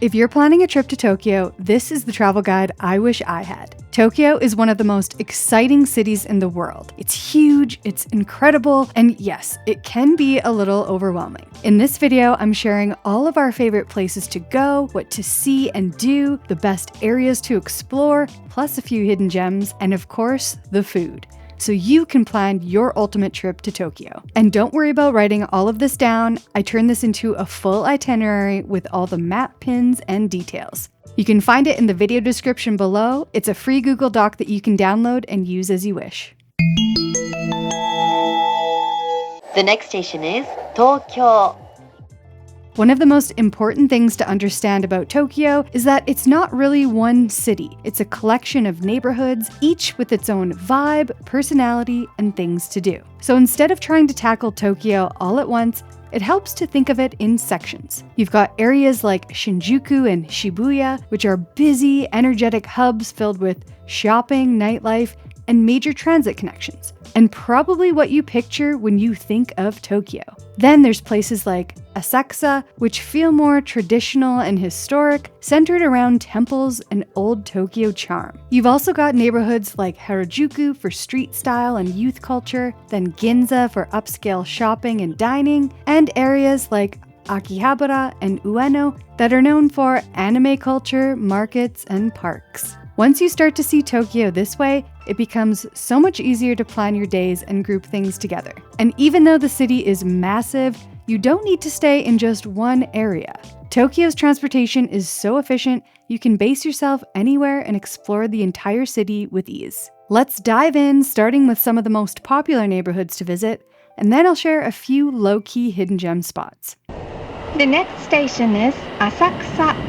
If you're planning a trip to Tokyo, this is the travel guide I wish I had. Tokyo is one of the most exciting cities in the world. It's huge, it's incredible, and yes, it can be a little overwhelming. In this video, I'm sharing all of our favorite places to go, what to see and do, the best areas to explore, plus a few hidden gems, and of course, the food, so you can plan your ultimate trip to Tokyo. And don't worry about writing all of this down. I turned this into a full itinerary with all the map pins and details. You can find it in the video description below. It's a free Google Doc that you can download and use as you wish. The next station is Tokyo. One of the most important things to understand about Tokyo is that it's not really one city. It's a collection of neighborhoods, each with its own vibe, personality, and things to do. So instead of trying to tackle Tokyo all at once, it helps to think of it in sections. You've got areas like Shinjuku and Shibuya, which are busy, energetic hubs filled with shopping, nightlife, and major transit connections, and probably what you picture when you think of Tokyo. Then there's places like Asakusa, which feel more traditional and historic, centered around temples and old Tokyo charm. You've also got neighborhoods like Harajuku for street style and youth culture, then Ginza for upscale shopping and dining, and areas like Akihabara and Ueno that are known for anime culture, markets, and parks. Once you start to see Tokyo this way, it becomes so much easier to plan your days and group things together. And even though the city is massive, you don't need to stay in just one area. Tokyo's transportation is so efficient, you can base yourself anywhere and explore the entire city with ease. Let's dive in, starting with some of the most popular neighborhoods to visit, and then I'll share a few low-key hidden gem spots. The next station is Asakusa.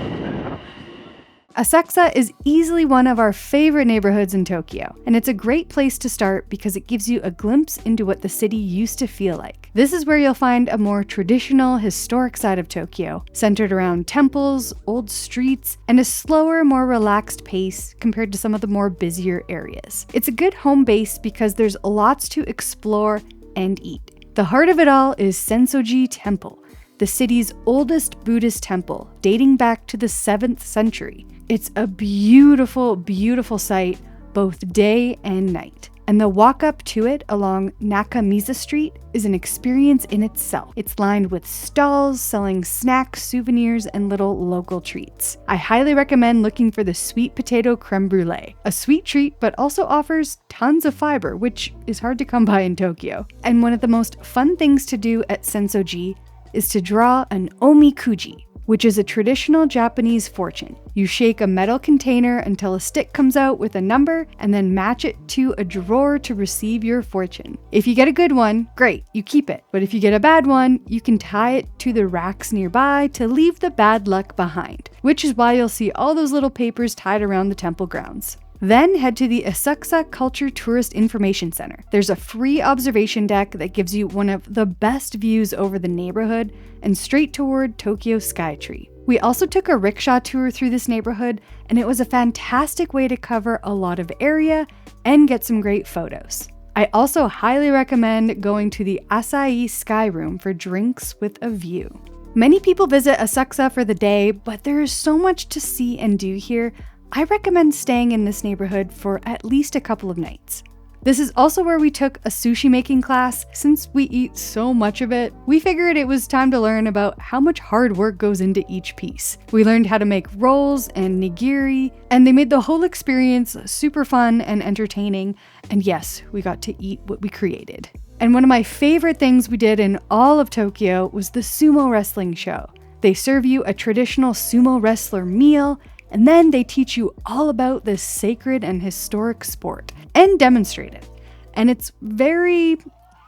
Asakusa is easily one of our favorite neighborhoods in Tokyo, and it's a great place to start because it gives you a glimpse into what the city used to feel like. This is where you'll find a more traditional, historic side of Tokyo, centered around temples, old streets, and a slower, more relaxed pace compared to some of the more busier areas. It's a good home base because there's lots to explore and eat. The heart of it all is Sensoji Temple, the city's oldest Buddhist temple, dating back to the 7th century. It's a beautiful, beautiful sight, both day and night. And the walk up to it along Nakamiza Street is an experience in itself. It's lined with stalls selling snacks, souvenirs, and little local treats. I highly recommend looking for the sweet potato creme brulee, a sweet treat but also offers tons of fiber, which is hard to come by in Tokyo. And one of the most fun things to do at Sensoji is to draw an omikuji, which is a traditional Japanese fortune. You shake a metal container until a stick comes out with a number and then match it to a drawer to receive your fortune. If you get a good one, great, you keep it. But if you get a bad one, you can tie it to the racks nearby to leave the bad luck behind, which is why you'll see all those little papers tied around the temple grounds. Then head to the Asakusa Culture Tourist Information Center. There's a free observation deck that gives you one of the best views over the neighborhood and straight toward Tokyo Skytree. We also took a rickshaw tour through this neighborhood, and it was a fantastic way to cover a lot of area and get some great photos. I also highly recommend going to the Acai Sky Room for drinks with a view. Many people visit Asakusa for the day, but there is so much to see and do here. I recommend staying in this neighborhood for at least a couple of nights. This is also where we took a sushi making class. Since we eat so much of it, we figured it was time to learn about how much hard work goes into each piece. We learned how to make rolls and nigiri, and they made the whole experience super fun and entertaining. And yes, we got to eat what we created. And one of my favorite things we did in all of Tokyo was the sumo wrestling show. They serve you a traditional sumo wrestler meal, and then they teach you all about this sacred and historic sport and demonstrate it. And it's very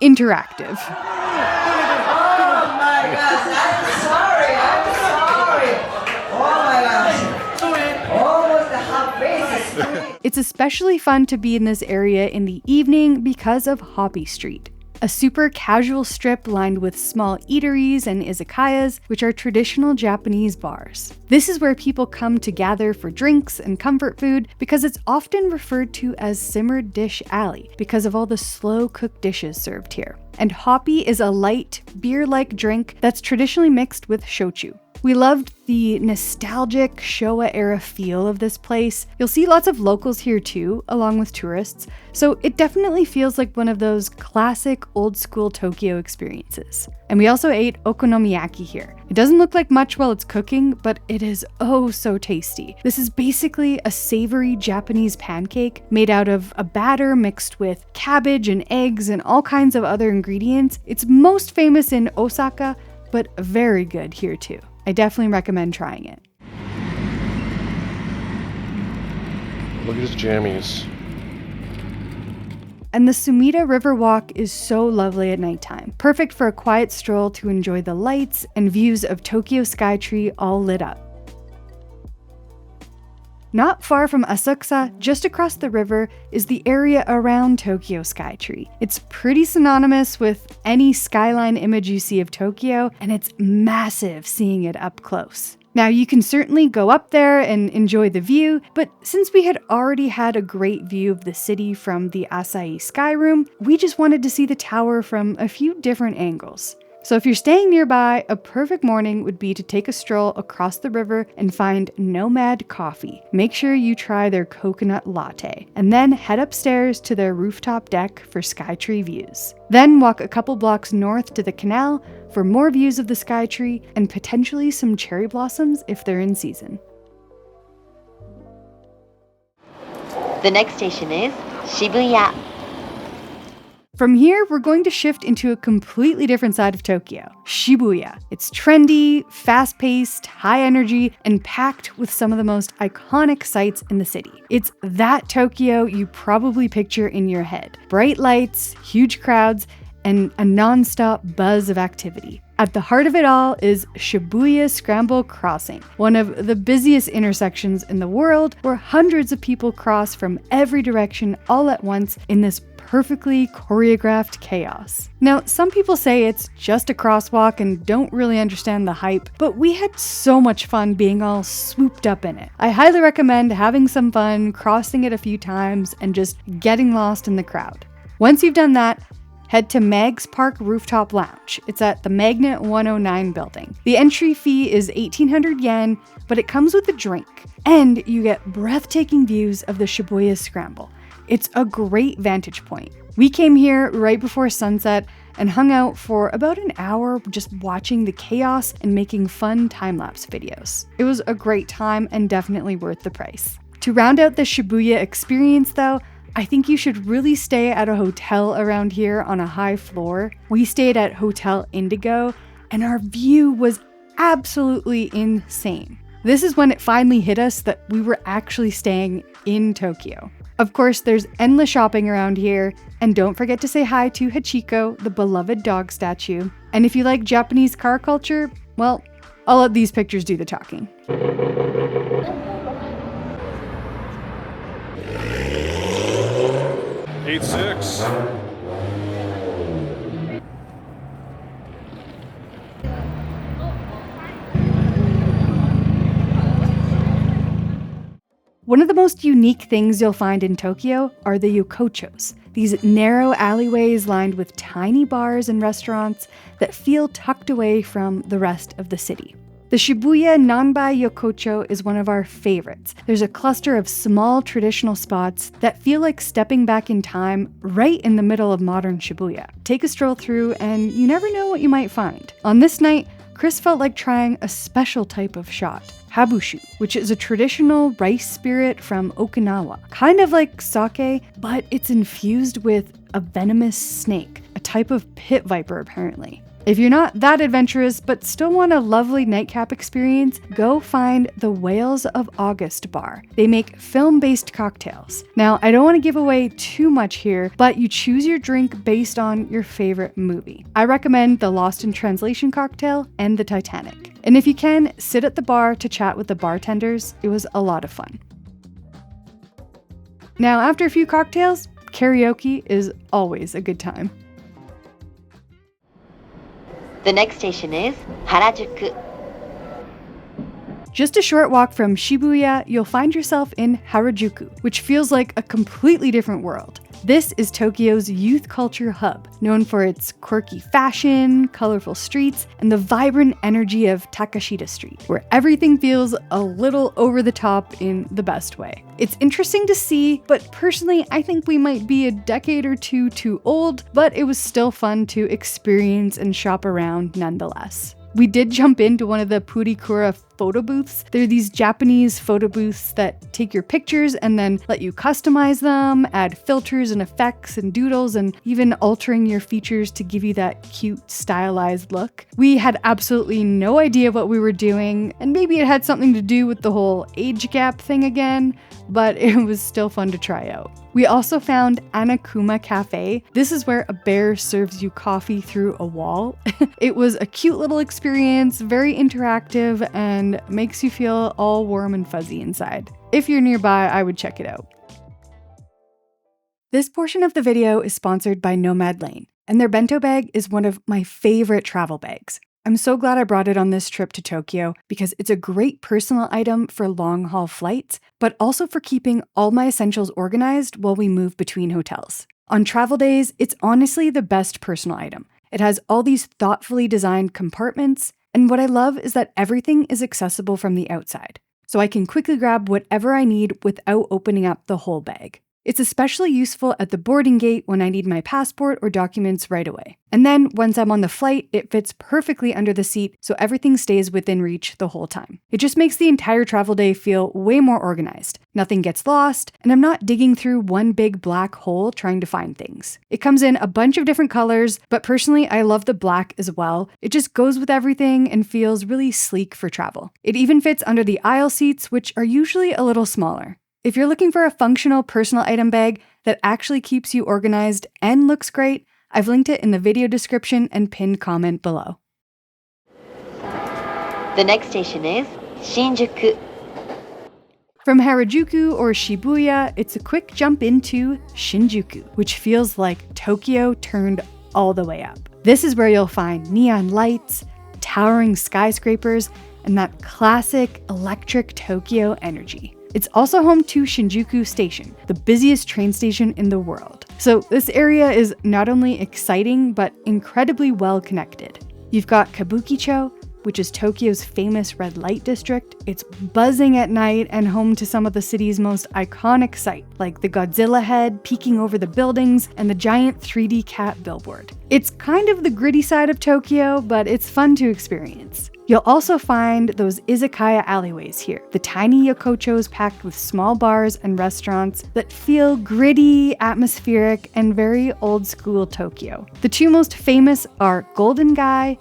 interactive. Oh my gosh, I'm sorry. Oh my gosh. Almost a half face. It's especially fun to be in this area in the evening because of Hoppy Street, a super casual strip lined with small eateries and izakayas, which are traditional Japanese bars. This is where people come to gather for drinks and comfort food because it's often referred to as Simmered Dish Alley because of all the slow-cooked dishes served here. And hoppy is a light, beer-like drink that's traditionally mixed with shochu. We loved the nostalgic Showa-era feel of this place. You'll see lots of locals here too, along with tourists, so it definitely feels like one of those classic old-school Tokyo experiences. And we also ate okonomiyaki here. It doesn't look like much while it's cooking, but it is oh so tasty. This is basically a savory Japanese pancake made out of a batter mixed with cabbage and eggs and all kinds of other ingredients. It's most famous in Osaka, but very good here too. I definitely recommend trying it. Look at his jammies. And the Sumida River Walk is so lovely at nighttime. Perfect for a quiet stroll to enjoy the lights and views of Tokyo Skytree all lit up. Not far from Asakusa, just across the river, is the area around Tokyo Skytree. It's pretty synonymous with any skyline image you see of Tokyo, and it's massive seeing it up close. Now, you can certainly go up there and enjoy the view, but since we had already had a great view of the city from the Asahi Sky Room, we just wanted to see the tower from a few different angles. So if you're staying nearby, a perfect morning would be to take a stroll across the river and find Nomad Coffee. Make sure you try their coconut latte, and then head upstairs to their rooftop deck for Skytree views. Then walk a couple blocks north to the canal for more views of the Skytree and potentially some cherry blossoms if they're in season. The next station is Shibuya. From here, we're going to shift into a completely different side of Tokyo, Shibuya. It's trendy, fast-paced, high energy, and packed with some of the most iconic sights in the city. It's that Tokyo you probably picture in your head. Bright lights, huge crowds, and a non-stop buzz of activity. At the heart of it all is Shibuya Scramble Crossing, one of the busiest intersections in the world where hundreds of people cross from every direction all at once in this perfectly choreographed chaos. Now, some people say it's just a crosswalk and don't really understand the hype, but we had so much fun being all swooped up in it. I highly recommend having some fun, crossing it a few times, and just getting lost in the crowd. Once you've done that, head to Mag's Park Rooftop Lounge. It's at the Magnet 109 building. The entry fee is 1,800 yen, but it comes with a drink, and you get breathtaking views of the Shibuya Scramble. It's a great vantage point. We came here right before sunset and hung out for about an hour just watching the chaos and making fun time-lapse videos. It was a great time and definitely worth the price. To round out the Shibuya experience though, I think you should really stay at a hotel around here on a high floor. We stayed at Hotel Indigo, and our view was absolutely insane. This is when it finally hit us that we were actually staying in Tokyo. Of course, there's endless shopping around here, and don't forget to say hi to Hachiko, the beloved dog statue. And if you like Japanese car culture, well, I'll let these pictures do the talking. 8-6. One of the most unique things you'll find in Tokyo are the yokochos, these narrow alleyways lined with tiny bars and restaurants that feel tucked away from the rest of the city. The Shibuya Nanbai Yokocho is one of our favorites. There's a cluster of small traditional spots that feel like stepping back in time right in the middle of modern Shibuya. Take a stroll through and you never know what you might find. On this night, Chris felt like trying a special type of shot, habushu, which is a traditional rice spirit from Okinawa. Kind of like sake, but it's infused with a venomous snake, a type of pit viper apparently. If you're not that adventurous but still want a lovely nightcap experience, go find the Whales of August bar. They make film-based cocktails. Now, I don't want to give away too much here, but you choose your drink based on your favorite movie. I recommend the Lost in Translation cocktail and the Titanic. And if you can, sit at the bar to chat with the bartenders. It was a lot of fun. Now, after a few cocktails, karaoke is always a good time. The next station is Harajuku. Just a short walk from Shibuya, you'll find yourself in Harajuku, which feels like a completely different world. This is Tokyo's youth culture hub, known for its quirky fashion, colorful streets, and the vibrant energy of Takashita Street, where everything feels a little over the top in the best way. It's interesting to see, but personally, I think we might be a decade or two too old, but it was still fun to experience and shop around nonetheless. We did jump into one of the Purikura photo booths. They're these Japanese photo booths that take your pictures and then let you customize them, add filters and effects and doodles, and even altering your features to give you that cute, stylized look. We had absolutely no idea what we were doing, and maybe it had something to do with the whole age gap thing again, but it was still fun to try out. We also found Anakuma Cafe. This is where a bear serves you coffee through a wall. It was a cute little experience, very interactive, and makes you feel all warm and fuzzy inside. If you're nearby, I would check it out. This portion of the video is sponsored by Nomad Lane, and their bento bag is one of my favorite travel bags. I'm so glad I brought it on this trip to Tokyo because it's a great personal item for long-haul flights, but also for keeping all my essentials organized while we move between hotels. On travel days, it's honestly the best personal item. It has all these thoughtfully designed compartments, and what I love is that everything is accessible from the outside, so I can quickly grab whatever I need without opening up the whole bag. It's especially useful at the boarding gate when I need my passport or documents right away. And then, once I'm on the flight, it fits perfectly under the seat so everything stays within reach the whole time. It just makes the entire travel day feel way more organized. Nothing gets lost, and I'm not digging through one big black hole trying to find things. It comes in a bunch of different colors, but personally, I love the black as well. It just goes with everything and feels really sleek for travel. It even fits under the aisle seats, which are usually a little smaller. If you're looking for a functional personal item bag that actually keeps you organized and looks great, I've linked it in the video description and pinned comment below. The next station is Shinjuku. From Harajuku or Shibuya, it's a quick jump into Shinjuku, which feels like Tokyo turned all the way up. This is where you'll find neon lights, towering skyscrapers, and that classic electric Tokyo energy. It's also home to Shinjuku Station, the busiest train station in the world. So this area is not only exciting, but incredibly well connected. You've got Kabukicho, which is Tokyo's famous red light district. It's buzzing at night and home to some of the city's most iconic sights, like the Godzilla head peeking over the buildings and the giant 3D cat billboard. It's kind of the gritty side of Tokyo, but it's fun to experience. You'll also find those izakaya alleyways here, the tiny yokochos packed with small bars and restaurants that feel gritty, atmospheric, and very old-school Tokyo. The two most famous are Golden Gai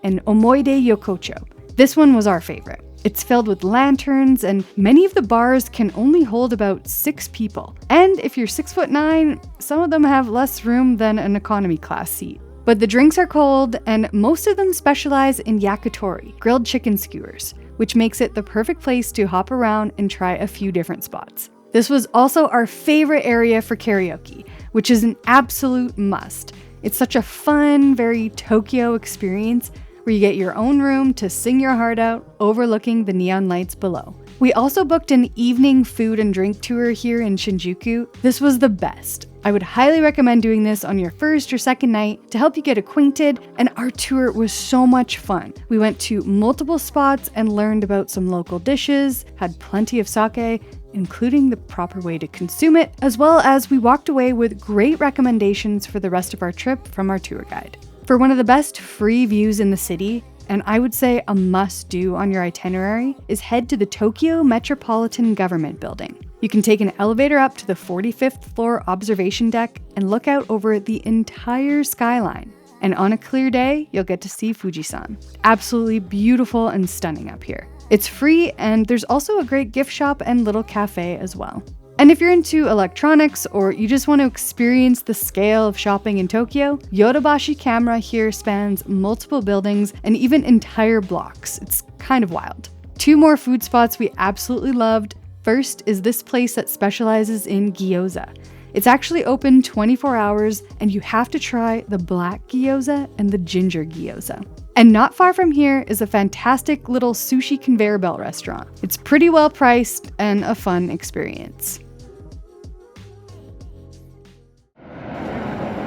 and Omoide Yokocho. This one was our favorite. It's filled with lanterns, and many of the bars can only hold about 6 people. And if you're 6'9", some of them have less room than an economy class seat. But the drinks are cold, and most of them specialize in yakitori, grilled chicken skewers, which makes it the perfect place to hop around and try a few different spots. This was also our favorite area for karaoke, which is an absolute must. It's such a fun, very Tokyo experience where you get your own room to sing your heart out, overlooking the neon lights below. We also booked an evening food and drink tour here in Shinjuku. This was the best. I would highly recommend doing this on your first or second night to help you get acquainted, and our tour was so much fun. We went to multiple spots and learned about some local dishes, had plenty of sake, including the proper way to consume it, as well as we walked away with great recommendations for the rest of our trip from our tour guide. For one of the best free views in the city, and I would say a must-do on your itinerary, is head to the Tokyo Metropolitan Government Building. You can take an elevator up to the 45th floor observation deck and look out over the entire skyline. And on a clear day, you'll get to see Fujisan. Absolutely beautiful and stunning up here. It's free, and there's also a great gift shop and little cafe as well. And if you're into electronics or you just want to experience the scale of shopping in Tokyo, Yodobashi Camera here spans multiple buildings and even entire blocks. It's kind of wild. 2 more food spots we absolutely loved. First is this place that specializes in gyoza. It's actually open 24 hours, and you have to try the black gyoza and the ginger gyoza. And not far from here is a fantastic little sushi conveyor belt restaurant. It's pretty well priced and a fun experience.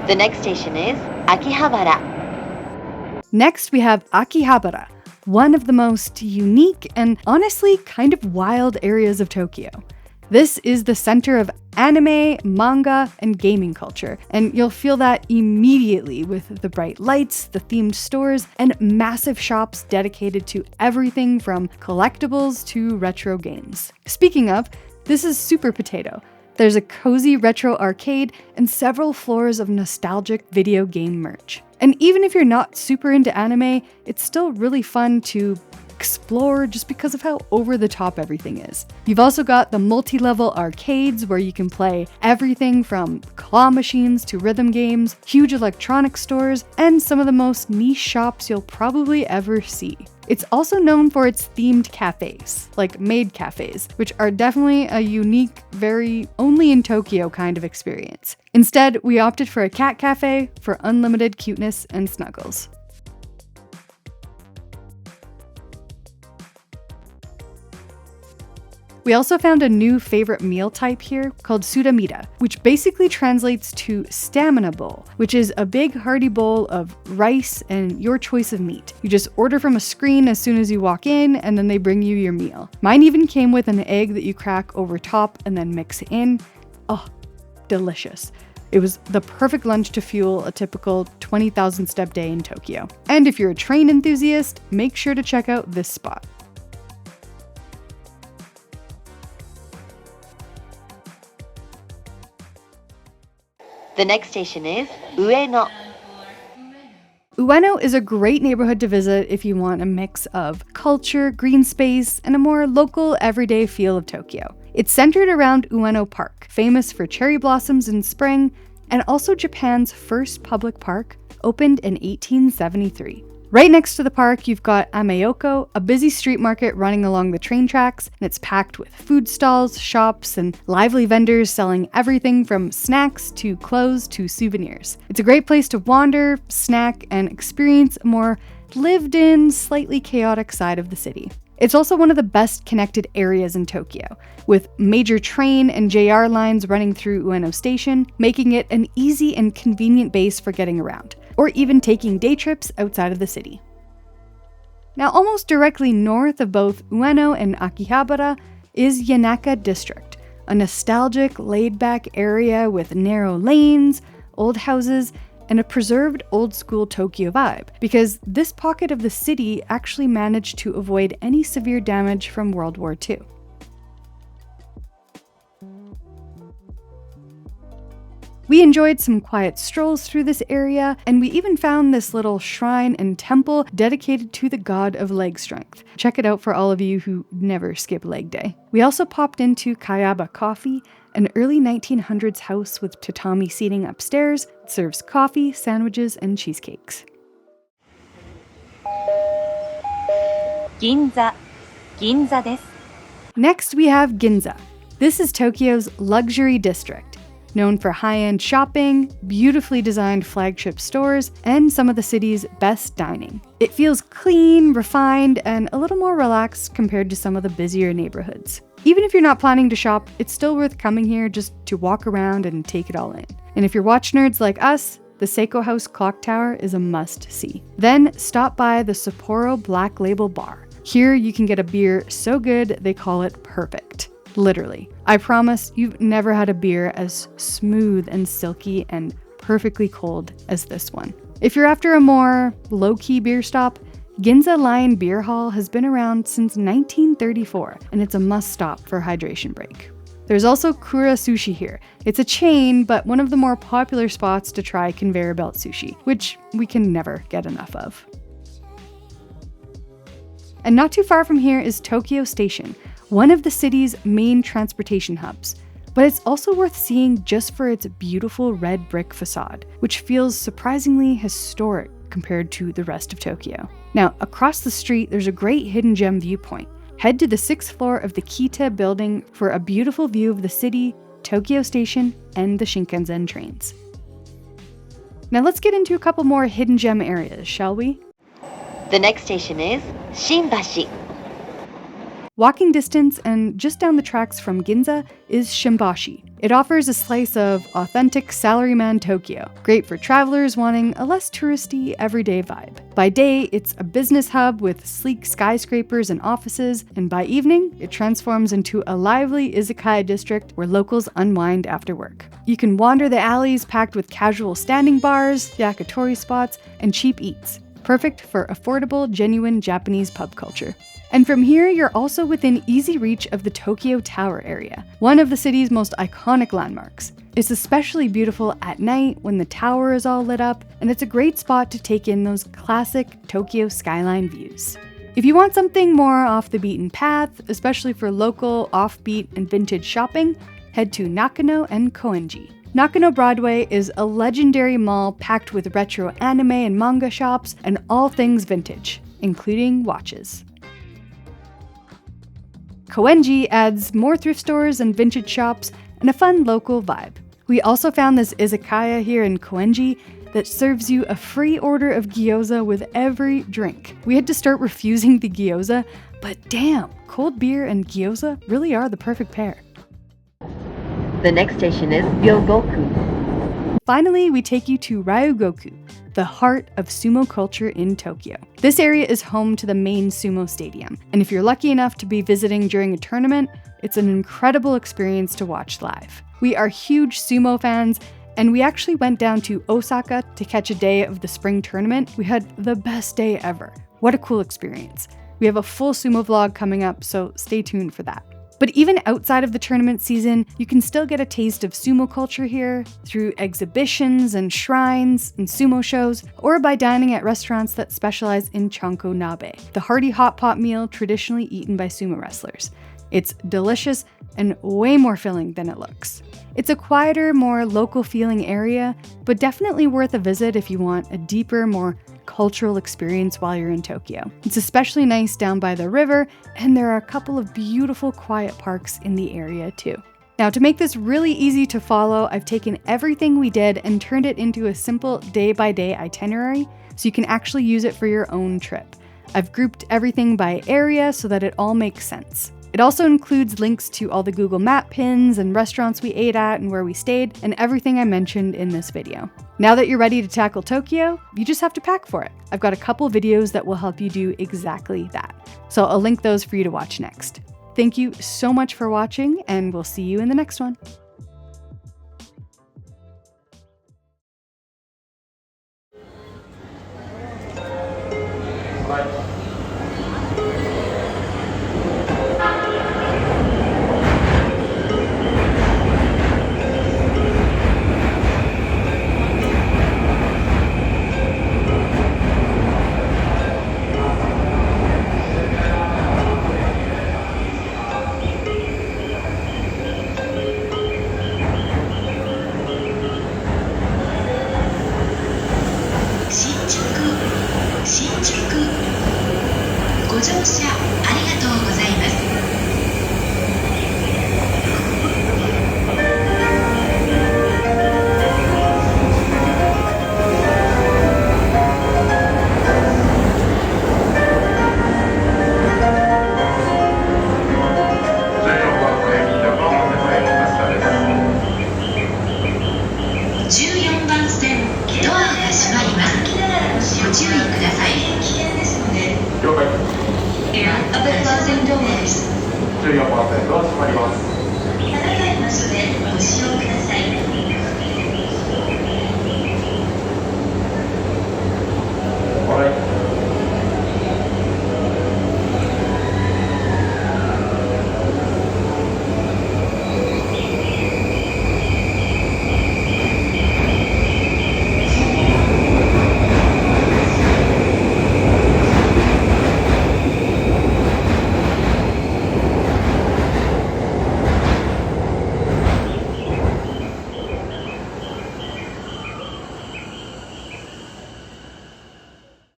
The next station is Akihabara. Next, we have Akihabara, one of the most unique and honestly kind of wild areas of Tokyo. This is the center of anime, manga, and gaming culture, and you'll feel that immediately with the bright lights, the themed stores, and massive shops dedicated to everything from collectibles to retro games. Speaking of, this is Super Potato. There's a cozy retro arcade and several floors of nostalgic video game merch. And even if you're not super into anime, it's still really fun to explore just because of how over the top everything is. You've also got the multi-level arcades where you can play everything from claw machines to rhythm games, huge electronic stores, and some of the most niche shops you'll probably ever see. It's also known for its themed cafes, like maid cafes, which are definitely a unique, very only in Tokyo kind of experience. Instead, we opted for a cat cafe for unlimited cuteness and snuggles. We also found a new favorite meal type here called suramida, which basically translates to stamina bowl, which is a big hearty bowl of rice and your choice of meat. You just order from a screen as soon as you walk in, and then they bring you your meal. Mine even came with an egg that you crack over top and then mix in. Oh, delicious. It was the perfect lunch to fuel a typical 20,000 step day in Tokyo. And if you're a train enthusiast, make sure to check out this spot. The next station is Ueno. Ueno is a great neighborhood to visit if you want a mix of culture, green space, and a more local, everyday feel of Tokyo. It's centered around Ueno Park, famous for cherry blossoms in spring, and also Japan's first public park, opened in 1873. Right next to the park, you've got Ameoko, a busy street market running along the train tracks, and it's packed with food stalls, shops, and lively vendors selling everything from snacks to clothes to souvenirs. It's a great place to wander, snack, and experience a more lived-in, slightly chaotic side of the city. It's also one of the best connected areas in Tokyo, with major train and JR lines running through Ueno Station, making it an easy and convenient base for getting around, or even taking day trips outside of the city. Now, almost directly north of both Ueno and Akihabara is Yanaka District, a nostalgic, laid-back area with narrow lanes, old houses, and a preserved old-school Tokyo vibe, because this pocket of the city actually managed to avoid any severe damage from World War II. We enjoyed some quiet strolls through this area, and we even found this little shrine and temple dedicated to the god of leg strength. Check it out for all of you who never skip leg day. We also popped into Kayaba Coffee, an early 1900s house with tatami seating upstairs. It serves coffee, sandwiches, and cheesecakes. Ginza です。 Next, we have Ginza. This is Tokyo's luxury district, known for high-end shopping, beautifully designed flagship stores, and some of the city's best dining. It feels clean, refined, and a little more relaxed compared to some of the busier neighborhoods. Even if you're not planning to shop, it's still worth coming here just to walk around and take it all in. And if you're watch nerds like us, the Seiko House clock tower is a must-see. Then stop by the Sapporo Black Label Bar. Here you can get a beer so good they call it perfect. Literally. I promise you've never had a beer as smooth and silky and perfectly cold as this one. If you're after a more low-key beer stop, Ginza Lion Beer Hall has been around since 1934, and it's a must-stop for hydration break. There's also Kura Sushi here. It's a chain, but one of the more popular spots to try conveyor belt sushi, which we can never get enough of. And not too far from here is Tokyo Station, one of the city's main transportation hubs. But it's also worth seeing just for its beautiful red brick facade, which feels surprisingly historic compared to the rest of Tokyo. Now, across the street, there's a great hidden gem viewpoint. Head to the 6th floor of the Kita building for a beautiful view of the city, Tokyo Station, and the Shinkansen trains. Now let's get into a couple more hidden gem areas, shall we? The next station is Shimbashi. Walking distance and just down the tracks from Ginza is Shimbashi. It offers a slice of authentic salaryman Tokyo, great for travelers wanting a less touristy, everyday vibe. By day, it's a business hub with sleek skyscrapers and offices, and by evening, it transforms into a lively izakaya district where locals unwind after work. You can wander the alleys packed with casual standing bars, yakitori spots, and cheap eats. Perfect for affordable, genuine Japanese pub culture. And from here, you're also within easy reach of the Tokyo Tower area, one of the city's most iconic landmarks. It's especially beautiful at night when the tower is all lit up, and it's a great spot to take in those classic Tokyo skyline views. If you want something more off the beaten path, especially for local, offbeat, and vintage shopping, head to Nakano and Koenji. Nakano Broadway is a legendary mall packed with retro anime and manga shops and all things vintage, including watches. Koenji adds more thrift stores and vintage shops and a fun local vibe. We also found this izakaya here in Koenji that serves you a free order of gyoza with every drink. We had to start refusing the gyoza, but damn, cold beer and gyoza really are the perfect pair. The next station is Ryogoku. Finally, we take you to Ryogoku, the heart of sumo culture in Tokyo. This area is home to the main sumo stadium, and if you're lucky enough to be visiting during a tournament, it's an incredible experience to watch live. We are huge sumo fans, and we actually went down to Osaka to catch a day of the spring tournament. We had the best day ever. What a cool experience. We have a full sumo vlog coming up, so stay tuned for that. But even outside of the tournament season, you can still get a taste of sumo culture here through exhibitions and shrines and sumo shows, or by dining at restaurants that specialize in chanko nabe, the hearty hot pot meal traditionally eaten by sumo wrestlers. It's delicious and way more filling than it looks. It's a quieter, more local feeling area, but definitely worth a visit if you want a deeper, more cultural experience while you're in Tokyo. It's especially nice down by the river, and there are a couple of beautiful quiet parks in the area too. Now, to make this really easy to follow, I've taken everything we did and turned it into a simple day-by-day itinerary so you can actually use it for your own trip. I've grouped everything by area so that it all makes sense. It also includes links to all the Google Map pins and restaurants we ate at and where we stayed, and everything I mentioned in this video. Now that you're ready to tackle Tokyo, you just have to pack for it. I've got a couple videos that will help you do exactly that. So I'll link those for you to watch next. Thank you so much for watching, and we'll see you in the next one. Shinjuku ご乗車ありがとうございます。14番線ドアが閉まります。ご注意ください。危険ですので。了解。Here are the closing doors. 14番線ドア閉まります。離れない場所でご使用ください。